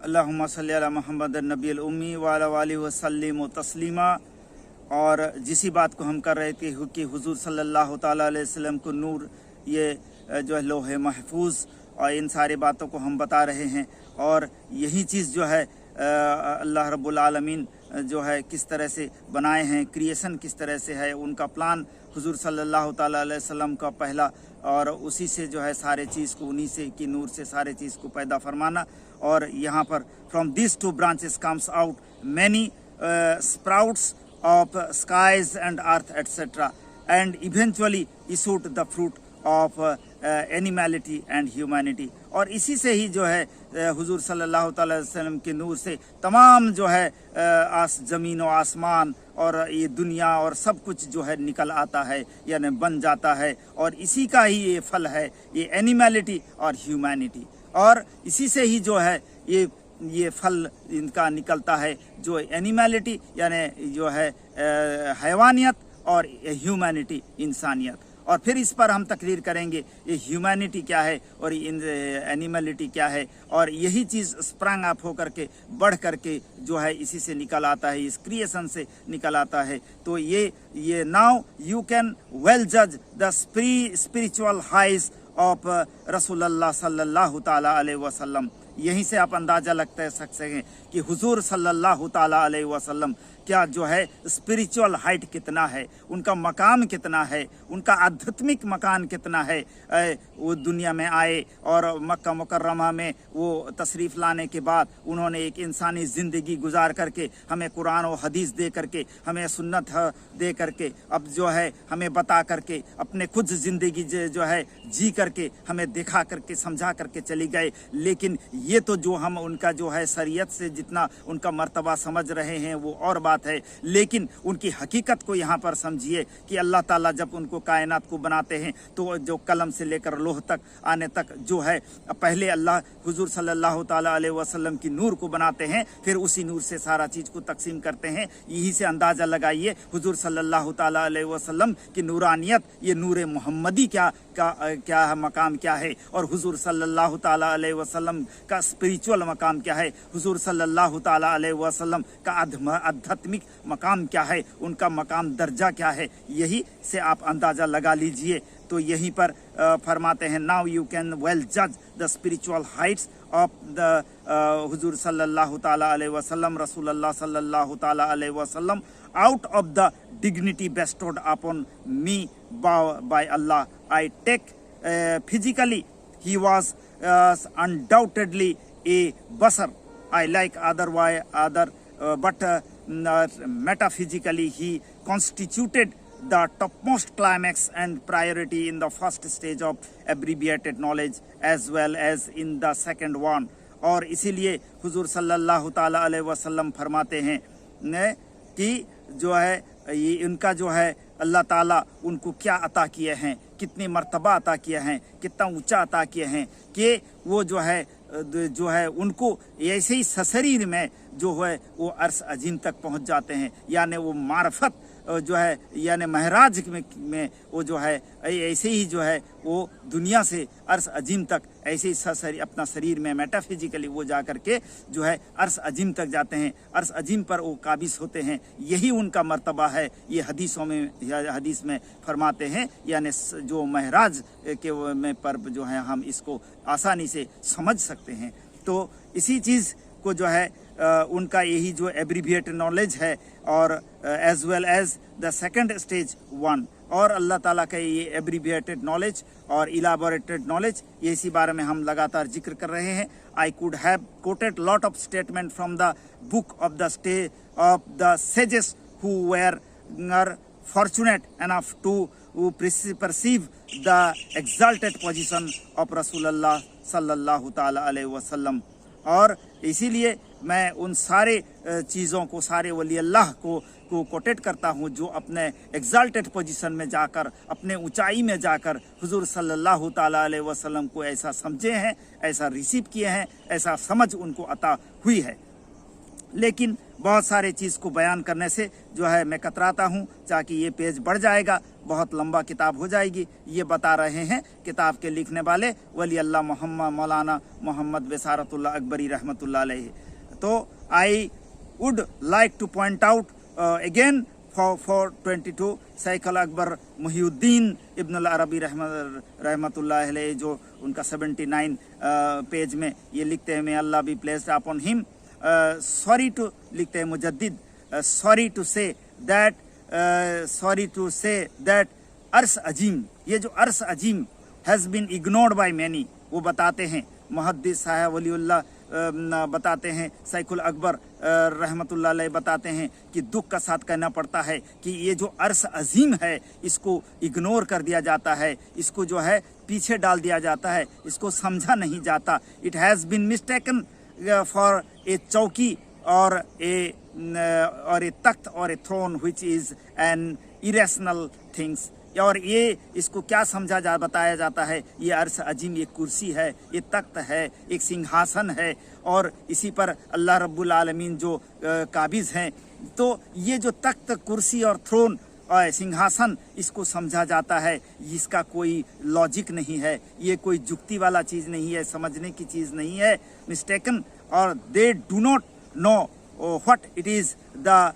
अल्लाहुम्मा सल्ली अला मुहम्मद नबी उम्मी व अला आलिहि व सल्लिम तस्लीमा। और जिसी बात को हम कर रहे थे कि हुजूर सल्लल्लाहु ताला अलैहि वसल्लम को नूर, ये जो है लोहे महफूज, और इन सारी बातों को हम बता रहे हैं। और यही चीज़ जो है अल्लाह रब्बुल आलमीन जो है किस तरह से बनाए हैं, क्रिएशन किस तरह से है, उनका प्लान हुजूर सल्लल्लाहु ताला अलैहि वसल्लम का पहला, और उसी से जो है सारे चीज़ को, उन्हीं से की नूर से सारे चीज़ को पैदा फरमाना। और यहाँ पर from this two branches comes out many sprouts of skies and earth etc. and eventually issued the fruit of animality and humanity। और इसी से ही जो है हुजूर सल्लल्लाहु अलैहि वसल्लम के नूर से तमाम जो है ज़मीन और आसमान और ये दुनिया और सब कुछ जो है निकल आता है, यानी बन जाता है। और इसी का ही ये फल है, ये एनिमैलिटी और ह्यूमैनिटी। और इसी से ही जो है ये फल इनका निकलता है, जो एनिमैलिटी यानी जो है हैवानियत, और ह्यूमैनिटी इंसानियत। और फिर इस पर हम तकरीर करेंगे ये ह्यूमैनिटी क्या है और एनिमैलिटी क्या है। और यही चीज़ स्प्रंग अप होकर के बढ़ करके जो है इसी से निकल आता है, इस क्रिएशन से निकल आता है। तो ये नाउ यू कैन वेल जज द स्पिरिचुअल हाइज ऑफ रसूलुल्लाह सल्लल्लाहु ताला अलैहि वसल्लम। यहीं से आप अंदाज़ा लगता है सकते हैं कि हुजूर सल्लल्लाहु ताला अलैहि वसल्लम क्या जो है स्पिरिचुअल हाइट कितना है, उनका मकाम कितना है, उनका आध्यात्मिक मकान कितना है। वो दुनिया में आए और मक्का मुकर्रमा में वो तशरीफ़ लाने के बाद उन्होंने एक इंसानी ज़िंदगी गुजार करके हमें कुरान और हदीस दे करके, हमें सुन्नत दे करके, अब जो है हमें बता करके, अपने खुद ज़िंदगी जो है जी करके हमें दिखा करके समझा करके चली गए। लेकिन ये तो जो हम उनका जो है शरीयत से जितना उनका मर्तबा समझ रहे हैं वो और बात है, लेकिन उनकी हकीकत को यहाँ पर समझिए कि अल्लाह ताला जब उनको कायनात को बनाते हैं तो जो कलम से लेकर लोह तक आने तक जो है पहले अल्लाह हुजूर सल्लल्लाहु ताला अलैहि वसल्लम की नूर को बनाते हैं, फिर उसी नूर से सारा चीज़ को तकसीम करते हैं। यही से अंदाज़ा लगाइए हुजूर सल्लल्लाहु ताला अलैहि वसल्लम की नूरानियत, ये नूर मोहम्मदी क्या है, मकाम क्या है, और हुजूर सल्लल्लाहु ताला अलैहि वसल्लम का स्पिरिचुअल मकाम क्या है, हुजूर सल्लल्लाहु ताला अलैहि वसल्लम का आध्यात्मिक मकाम क्या है, उनका मकाम दर्जा क्या है, यही से आप अंदाज़ा लगा लीजिए। तो यहीं पर फरमाते हैं नाउ यू कैन वेल जज the spiritual Heights of the हुजूर सल्लल्लाहु ताला अलैहि वसल्लम, रसूलुल्लाह सल्लल्लाहु ताला अलैहि वसल्लम, out of the dignity bestowed upon me by Allah I take physically he was undoubtedly a basar, I like but metaphysically he constituted the topmost climax and priority in the first stage of abbreviated knowledge as well as in the second one। और इसीलिए हुजूर सल्लल्लाहु ताला अलैहि वसल्लम फरमाते हैं कि जो है ये इनका जो है अल्लाह ताला उनको क्या अता किए हैं, कितने मर्तबा अता किए हैं, कितना ऊंचा अता किए हैं कि वो जो है उनको ऐसे ही सशरीर में जो है वो अर्श अजीम तक पहुंच जाते हैं। यानी वो मार्फत जो है यानी महराज में वो जो है ऐसे ही जो है वो दुनिया से अर्श अजीम तक ऐसे ही अपना शरीर में मेटाफिजिकली वो जा कर के जो है अर्श अजीम तक जाते हैं, अर्श अजीम पर वो काबिज होते हैं। यही उनका मर्तबा है, ये हदीस में फरमाते हैं। यानी जो महराज के में पर जो है हम इसको आसानी से समझ सकते हैं। तो इसी चीज़ को जो है उनका यही जो एब्रीविएटेड नॉलेज है, और as well as the second stage one, और अल्लाह ताला का ये एब्रीविएटेड नॉलेज और इलाबोरेटेड नॉलेज, ये इसी बारे में हम लगातार जिक्र कर रहे हैं। I could have coated lot of statement from the book of the sages who were fortunate enough to perceive the exalted position of Rasulullah sallallahu ta'ala alaihi wasallam। और इसीलिए मैं उन सारे चीज़ों को, सारे वली अल्लाह को कोटेट करता हूँ जो अपने एग्जाल्टेड पोजीशन में जाकर, अपने ऊंचाई में जाकर हुजूर सल्लल्लाहु ताला अलैहि वसल्लम को ऐसा समझे हैं, ऐसा रिसीव किए हैं, ऐसा समझ उनको अता हुई है। लेकिन बहुत सारे चीज़ को बयान करने से जो है मैं कतराता हूँ, ताकि ये पेज बढ़ जाएगा, बहुत लंबा किताब हो जाएगी। ये बता रहे हैं किताब के लिखने वाले वली अल्लाह मोहम्मद मौलाना मोहम्मद बेसारतुल्लाह अकबरी रहमतुल्लाह अलैहि। तो I would like to point out again for 22 शेख अल अकबर मुहिउद्दीन इब्न अल अरबी रहमतुल्लाह अलैहि, जो उनका 79 पेज में ये लिखते हैं, may Allah be pleased upon him, sorry to लिखते हैं मुजद्दिद, सॉरी टू से दैट अर्श अजीम, ये जो अर्श अजीम has been ignored by many, वो बताते हैं मुहद्दिस साहब वलीउल्लाह बताते हैं, शेखुल अकबर रहमतुल्लाह अलैहि बताते हैं कि दुख का साथ कहना पड़ता है कि ये जो अर्श अजीम है इसको इग्नोर कर दिया जाता है, इसको जो है पीछे डाल दिया जाता है, इसको समझा नहीं जाता। It has been mistaken for a चौकी और ए तख्त और a throne which is an irrational things, और ये इसको क्या समझा बताया जाता है, ये अर्श अजीम एक कुर्सी है, ये तख्त है, एक सिंहासन है, और इसी पर अल्लाह रब्बुल आलमीन जो काबिज हैं। तो ये जो तख्त, कुर्सी और थ्रोन और सिंहासन, इसको समझा जाता है, इसका कोई लॉजिक नहीं है, ये कोई जुक्ति वाला चीज़ नहीं है, समझने की चीज़ नहीं है, मिस्टेकन, और they do not know what it is the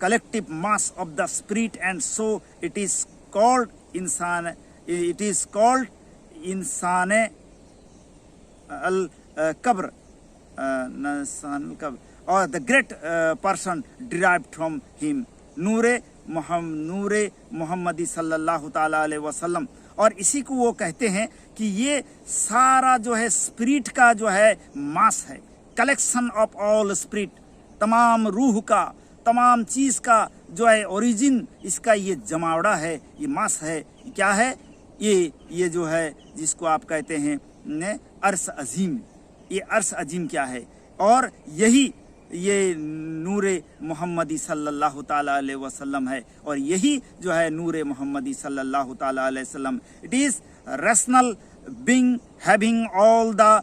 collective mass of the spirit, and so it is called इंसान, it is called इंसान अल कब्र, और the great person derived from him, नूरे मोहम्मदी सल्लल्लाहु ताला अलैहि वसल्लम। और इसी को वो कहते हैं कि ये सारा जो है स्पिरिट का जो है मास है, कलेक्शन ऑफ ऑल स्पिरिट, तमाम रूह का, तमाम चीज़ का जो है ओरिजिन, इसका ये जमावड़ा है, ये मास है। क्या है ये जो है जिसको आप कहते हैं अर्श अजीम, ये अर्श अजीम क्या है, और यही ये नूरे मोहम्मदी सल्लल्लाहु ताला अलैहि वसल्लम है, और यही जो है नूरे मोहम्मदी सल्लल्लाहु ताला अलैहि वसल्लम। It is rational being having all the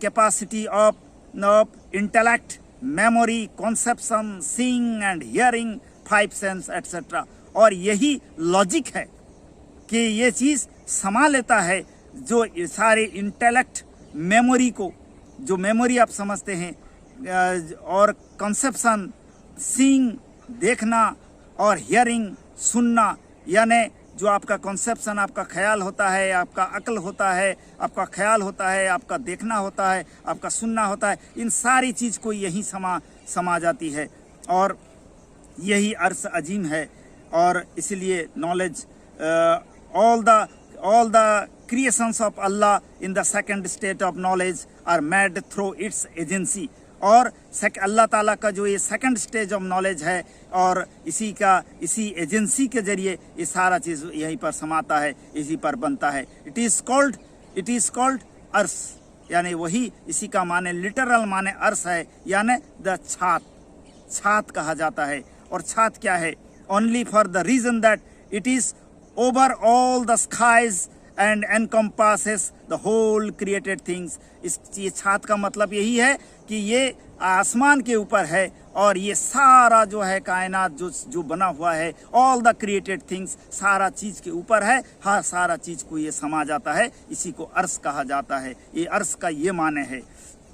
capacity of intellect, memory, conception, seeing and hearing, five sense etc. और यही लॉजिक है कि ये चीज़ समा लेता है जो सारे इंटेलेक्ट, मेमोरी को, जो मेमोरी आप समझते हैं, और कंसेप्शन, सीइंग देखना, और हियरिंग सुनना, यानी जो आपका कंसेप्शन, आपका ख्याल होता है, आपका अक्ल होता है, आपका ख्याल होता है, आपका देखना होता है, आपका सुनना होता है, इन सारी चीज़ को यही समा जाती है, और यही अर्श अजीम है। और इसलिए knowledge, all the creations of Allah in the second state of knowledge are made through its agency, और अल्लाह ताला का जो ये सेकंड स्टेज ऑफ नॉलेज है, और इसी एजेंसी के जरिए ये सारा चीज़ यहीं पर समाता है, इसी पर बनता है। इट इज़ कॉल्ड अर्श, यानी वही, इसी का माने लिटरल माने अर्श है, यानी द छात कहा जाता है। और छात क्या है? Only for the reason that it is over all the skies and encompasses the whole created things. ये छात का मतलब यही है कि ये आसमान के ऊपर है, और ये सारा जो है कायनात जो बना हुआ है, ऑल द क्रिएटेड थिंग्स, सारा चीज़ के ऊपर है, हर सारा चीज़ को ये समा जाता है, इसी को अर्श कहा जाता है। ये अर्श का ये माने है।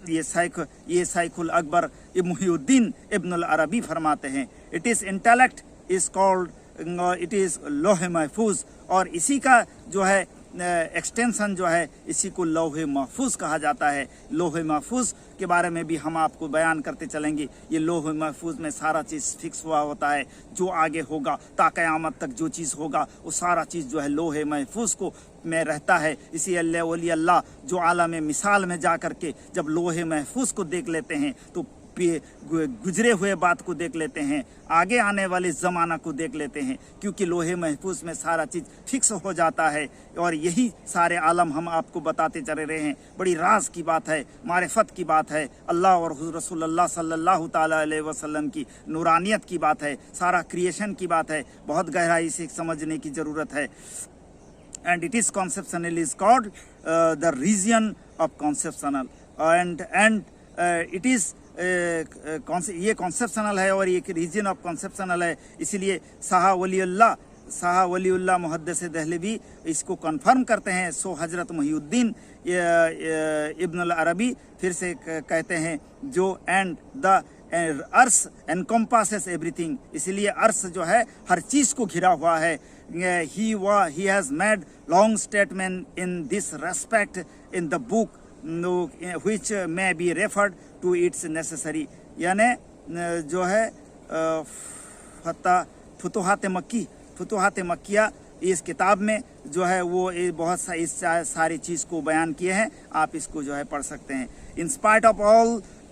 ये शेखुल अकबर मुहिउद्दीन इब्न अल अरबी फरमाते हैं, it is intellect is called, it is लोहे महफूज, और इसी का जो है एक्सटेंशन जो है, इसी को लोहे महफूज कहा जाता है। लोहे महफूज के बारे में भी हम आपको बयान करते चलेंगे। ये लोहे महफूज में सारा चीज़ फिक्स हुआ होता है, जो आगे होगा ता क़यामत तक जो चीज़ होगा वो सारा चीज़ जो है लोहे महफूज को में रहता है। इसी अल्लाह जो आलम मिसाल में जा कर के जब लोहे महफूज को देख लेते हैं तो गुजरे हुए बात को देख लेते हैं, आगे आने वाले ज़माना को देख लेते हैं, क्योंकि लोहे महफूज में सारा चीज़ फिक्स हो जाता है। और यही सारे आलम हम आपको बताते चले रहे हैं। बड़ी राज की बात है, मारिफत की बात है, अल्लाह और रसूलुल्लाह सल्लल्लाहु ताला अलैहि वसल्लम की नूरानियत की बात है, सारा क्रिएशन की बात है। बहुत गहराई से समझने की ज़रूरत है। And it is conceptional is called the region of conceptional, and it is ये कॉन्सेप्शनल है और ये रीजन ऑफ कॉन्सेप्शनल है। इसीलिए शाह वलीउल्लाह मुहद्दिस दहलवी इसको कन्फर्म करते हैं। सो हजरत मुहीउद्दीन इब्न अल अरबी फिर से कहते हैं जो एंड द अर्स एनकम्पासेस एवरीथिंग, इसलिए अर्स जो है हर चीज़ को घिरा हुआ है। he has made long statement in this respect in the book which may be referred to its necessary, यानी जो है फतुहात मक्किया इस किताब में जो है वो बहुत इस सारी चीज़ को बयान किए हैं। आप इसको जो है पढ़ सकते हैं। In spite of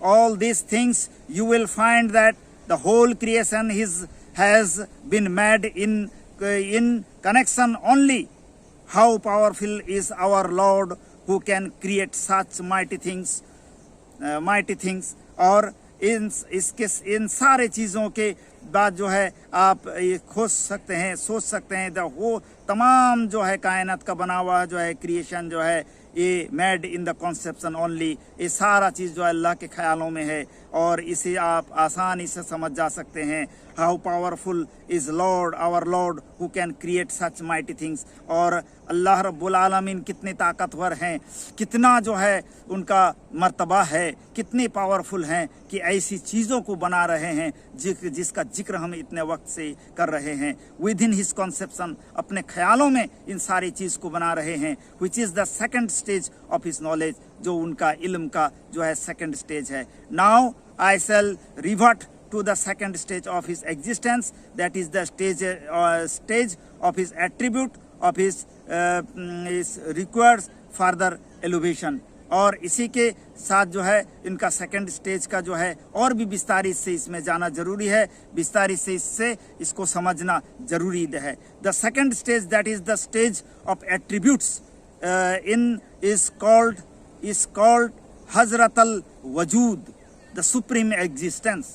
all these things, you will find that the whole creation has been made in connection only. How powerful is our Lord who can create such mighty things. और इन सारे चीज़ों के बाद जो है आप ये सोच सकते हैं वो तमाम जो है कायनात का बना हुआ जो है क्रिएशन जो है ये made in the conception only, ये सारा चीज़ जो है अल्लाह के ख्यालों में है और इसे आप आसानी से समझ जा सकते हैं। How powerful is lord our lord who can create such mighty things, और अल्लाह रब्बुल आलमीन कितने ताकतवर हैं, कितना जो है उनका मर्तबा है, कितने पावरफुल हैं कि ऐसी चीज़ों को बना रहे हैं जिसका जिक्र हम इतने वक्त से कर रहे हैं। विद इन हिज कॉन्सेप्शन, अपने ख्यालों में इन सारी चीज़ को बना रहे हैं। Which is the second stage of his knowledge, जो उनका इल्म का जो है सेकेंड स्टेज है। Now I shall revert to the second stage of his existence, that is the stage of his attribute of his requires further elevation। और इसी के साथ जो है इनका सेकंड स्टेज का जो है और भी विस्तारित से इसमें जाना जरूरी है, विस्तारित से इसको समझना जरूरी है। The second stage that is the stage of attributes is called हजरतल वजूद, द सुप्रीम एग्जिस्टेंस,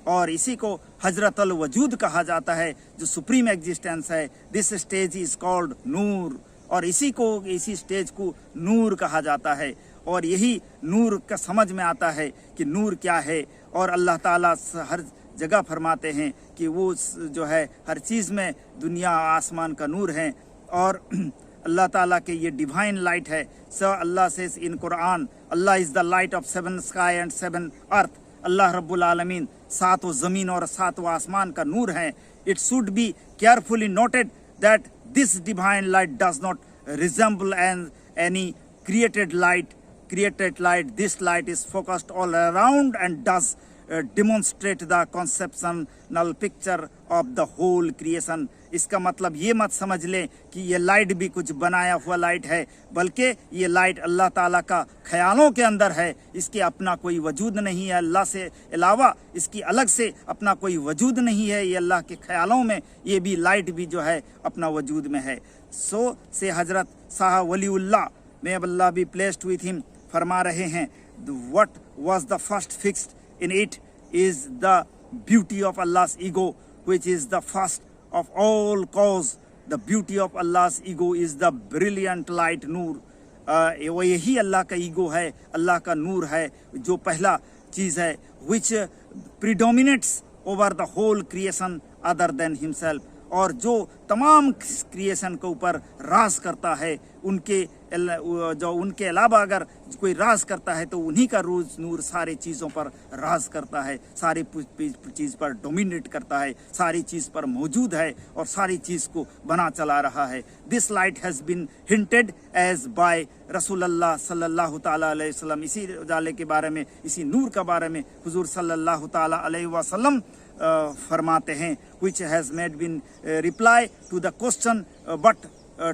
और इसी को हजरतल वजूद कहा जाता है जो सुप्रीम एग्जिस्टेंस है। दिस स्टेज इज कॉल्ड नूर, और इसी स्टेज को नूर कहा जाता है। और यही नूर का समझ में आता है कि नूर क्या है। और अल्लाह ताला हर जगह फरमाते हैं कि वो जो है हर चीज़ में दुनिया आसमान का नूर है। और अल्लाह ताला के ये डिवाइन लाइट है। So Allah says in Quran, Allah is the light of 7 sky and 7 earth, Allah रब्बुल आलमीन 7 ज़मीन और 7 आसमान का नूर है। It should be carefully noted that this divine light does not resemble any created light. This light is focused all around and does demonstrate the conceptual picture of the whole creation। इसका मतलब ये मत समझ लें कि ये light भी कुछ बनाया हुआ लाइट है, बल्कि ये लाइट अल्लाह ताला का ख्यालों के अंदर है। इसके अपना कोई वजूद नहीं है, अल्लाह से अलावा इसकी अलग से अपना कोई वजूद नहीं है। ये अल्लाह के ख्यालों में ये भी लाइट भी जो है अपना वजूद में है। सो से हजरत Shah Waliullah may Allah be pleased with him फरमा रहे हैं, what was the first fixed in it is the beauty of Allah's ego, which is the first of all cause। the beauty of Allah's ego is the brilliant light नूर। वो यही अल्लाह का ego है, अल्लाह का नूर है, जो पहला चीज़ है। which predominates over the whole creation other than himself, और जो तमाम क्रिएशन के ऊपर राज करता है, उनके अलावा अगर कोई राज करता है तो उन्हीं का रोज नूर सारी चीज़ों पर राज करता है, सारी चीज़ पर डोमिनेट करता है, सारी चीज़ पर मौजूद है और सारी चीज़ को बना चला रहा है। This light has been hinted as by रसूलुल्लाह सल्लल्लाहु ताला अलैहि वसल्लम। इसी उजाले के बारे में, इसी नूर के बारे में हुजूर सल्लल्लाहु ताला अलैहि वसल्लम फरमाते हैं, which has made been reply to the question but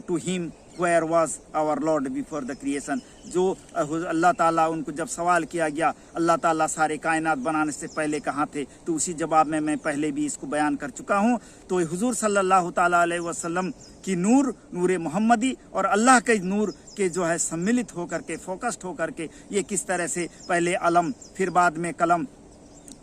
to him where was our Lord before the creation। जो अल्लाह ताला उनको जब सवाल किया गया अल्लाह ताला सारे कायनात बनाने से पहले कहाँ थे, तो उसी जवाब में मैं पहले भी इसको बयान कर चुका हूँ। तो हुजूर सल्लल्लाहु ताला अलैहि वसल्लम की नूर मोहम्मदी और अल्लाह के नूर के जो है सम्मिलित होकर के, फोकस्ड होकर के, ये किस तरह से पहले अलम फिर बाद में कलम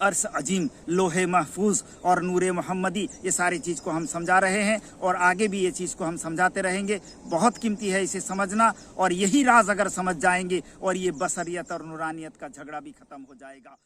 अर्श अजीम, लोहे महफूज और नूर मोहम्मदी, ये सारी चीज़ को हम समझा रहे हैं और आगे भी ये चीज़ को हम समझाते रहेंगे। बहुत कीमती है इसे समझना, और यही राज अगर समझ जाएंगे और ये बसरियत और नूरानियत का झगड़ा भी ख़त्म हो जाएगा।